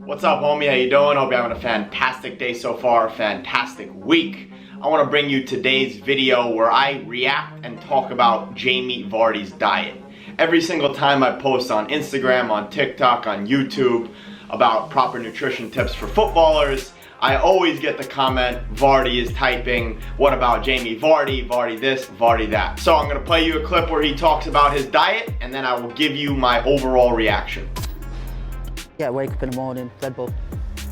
What's up, homie? How you doing? Hope you're having a fantastic day so far, a fantastic week. I want to bring you today's video where I react and talk about Jamie Vardy's diet. Every single time I post on Instagram, on TikTok, on YouTube about proper nutrition tips for footballers, I always get the comment, Vardy is typing, what about Jamie Vardy, Vardy this, Vardy that. So I'm going to play you a clip where he talks about his diet, and then I will give you my overall reaction. Yeah, wake up in the morning, Red Bull.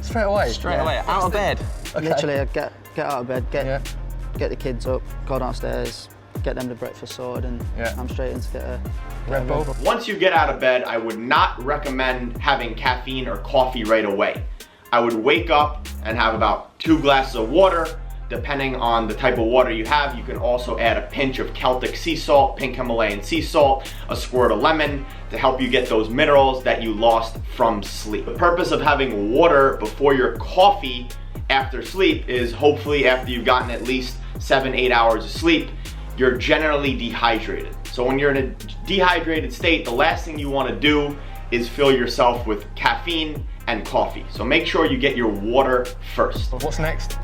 Straight away? Straight away, out of bed? Okay. Literally, I get out of bed, get the kids up, go downstairs, get them the breakfast sorted, and I'm straight in to get a Red Bull. Once you get out of bed, I would not recommend having caffeine or coffee right away. I would wake up and have about 2 glasses of water. Depending on the type of water you have, you can also add a pinch of Celtic sea salt, pink Himalayan sea salt, a squirt of lemon to help you get those minerals that you lost from sleep. The purpose of having water before your coffee after sleep is hopefully after you've gotten at least 7-8 hours of sleep, you're generally dehydrated. So when you're in a dehydrated state, the last thing you want to do is fill yourself with caffeine and coffee. So make sure you get your water first. What's next?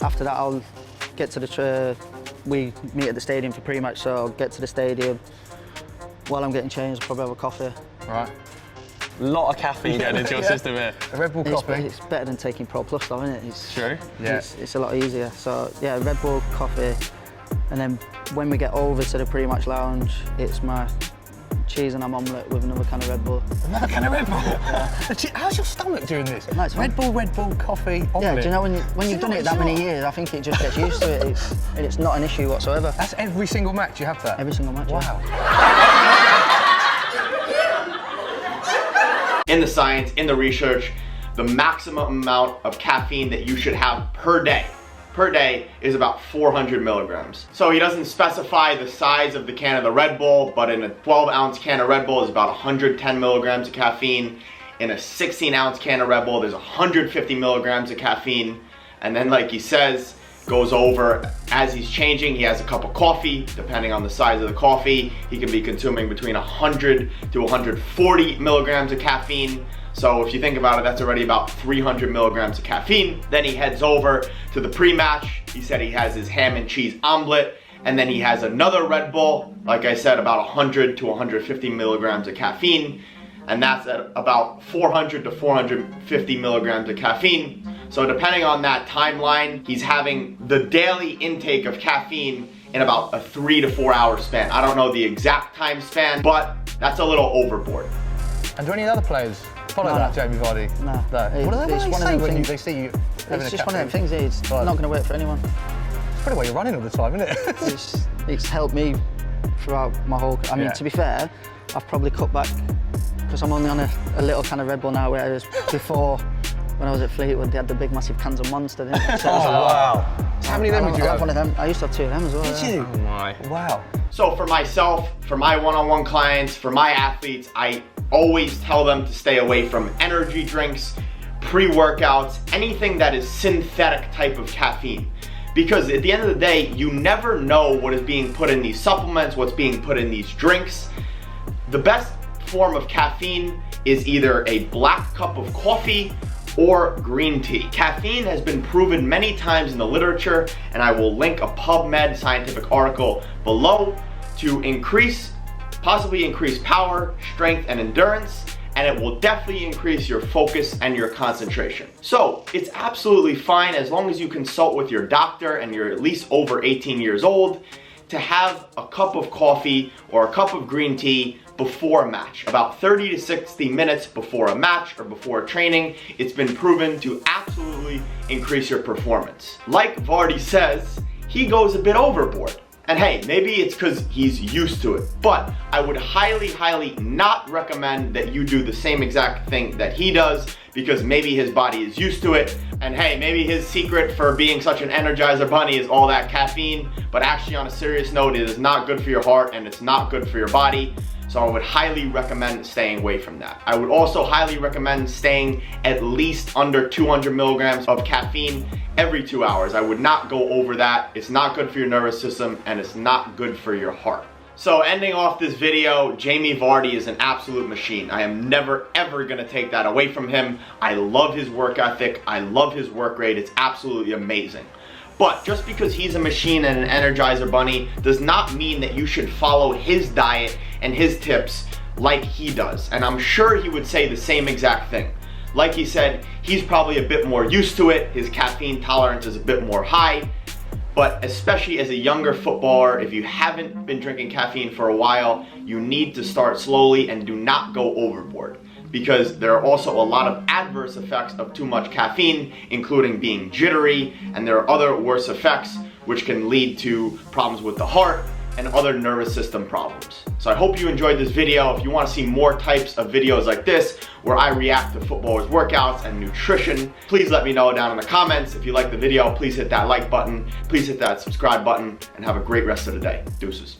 After that, I'll get to the we meet at the stadium for pre-match, so I'll get to the stadium. While I'm getting changed, I'll probably have a coffee. Right. A lot of caffeine getting into your system here. A Red Bull coffee. It's better than taking Pro Plus though, isn't it? It's true. Yeah. It's a lot easier. So yeah, Red Bull, coffee, and then when we get over to the pre-match lounge, it's my cheese and ham omelette with another can of Red Bull. Another can of Red Bull? How's your stomach doing this? Nice, Red Bull, coffee, omelette. Yeah, do you know when you've done it that many years, I think it just gets used to it. It's not an issue whatsoever. That's every single match you have that? Every single match, wow. In the science, in the research, the maximum amount of caffeine that you should have per day is about 400 milligrams. So he doesn't specify the size of the can of the Red Bull, but in a 12-ounce can of Red Bull is about 110 milligrams of caffeine. In a 16-ounce can of Red Bull, there's 150 milligrams of caffeine. And then, like he says, goes over as he's changing, he has a cup of coffee. Depending on the size of the coffee, he can be consuming between 100 to 140 milligrams of caffeine. So if you think about it, that's already about 300 milligrams of caffeine. Then he heads over to the pre-match. He said he has his ham and cheese omelet, and then he has another Red Bull, like I said, about 100 to 150 milligrams of caffeine, and that's at about 400 to 450 milligrams of caffeine. So depending on that timeline, he's having the daily intake of caffeine in about a 3 to 4 hour span. I don't know the exact time span, but that's a little overboard. And do any other players follow that, Jamie Vardy? No. What do they say when they see you having It's just one of them things, it's not going to work for anyone. It's probably why you're running all the time, isn't it? It's helped me throughout my whole... I mean, to be fair, I've probably cut back, because I'm only on a little can of Red Bull now, whereas before, when I was at Fleetwood, they had the big massive cans of Monster, didn't they? So wow. So how many of them would you have? One of them. I used to have 2 of them as well. Did you? Oh my. Wow. So for myself, for my one-on-one clients, for my athletes, I always tell them to stay away from energy drinks, pre-workouts, anything that is synthetic type of caffeine. Because at the end of the day, you never know what is being put in these supplements, what's being put in these drinks. The best form of caffeine is either a black cup of coffee or green tea. Caffeine has been proven many times in the literature, and I will link a PubMed scientific article below to possibly increase power, strength, and endurance, and it will definitely increase your focus and your concentration. So it's absolutely fine as long as you consult with your doctor and you're at least over 18 years old to have a cup of coffee or a cup of green tea before a match. About 30 to 60 minutes before a match or before training, it's been proven to absolutely increase your performance. Like Vardy says, he goes a bit overboard. And hey, maybe it's because he's used to it, but I would highly not recommend that you do the same exact thing that he does, because maybe his body is used to it, and hey, maybe his secret for being such an Energizer bunny is all that caffeine, but actually on a serious note, it is not good for your heart and it's not good for your body. So I would highly recommend staying away from that. I would also highly recommend staying at least under 200 milligrams of caffeine every 2 hours. I would not go over that. It's not good for your nervous system and it's not good for your heart. So ending off this video, Jamie Vardy is an absolute machine. I am never ever gonna take that away from him. I love his work ethic. I love his work rate. It's absolutely amazing. But just because he's a machine and an Energizer bunny does not mean that you should follow his diet and his tips like he does. And I'm sure he would say the same exact thing. Like he said, he's probably a bit more used to it. His caffeine tolerance is a bit more high. But especially as a younger footballer, if you haven't been drinking caffeine for a while, you need to start slowly and do not go overboard. Because there are also a lot of adverse effects of too much caffeine, including being jittery, and there are other worse effects which can lead to problems with the heart and other nervous system problems. So I hope you enjoyed this video. If you want to see more types of videos like this, where I react to footballers' workouts and nutrition, please let me know down in the comments. If you like the video, please hit that like button, please hit that subscribe button, and have a great rest of the day. Deuces.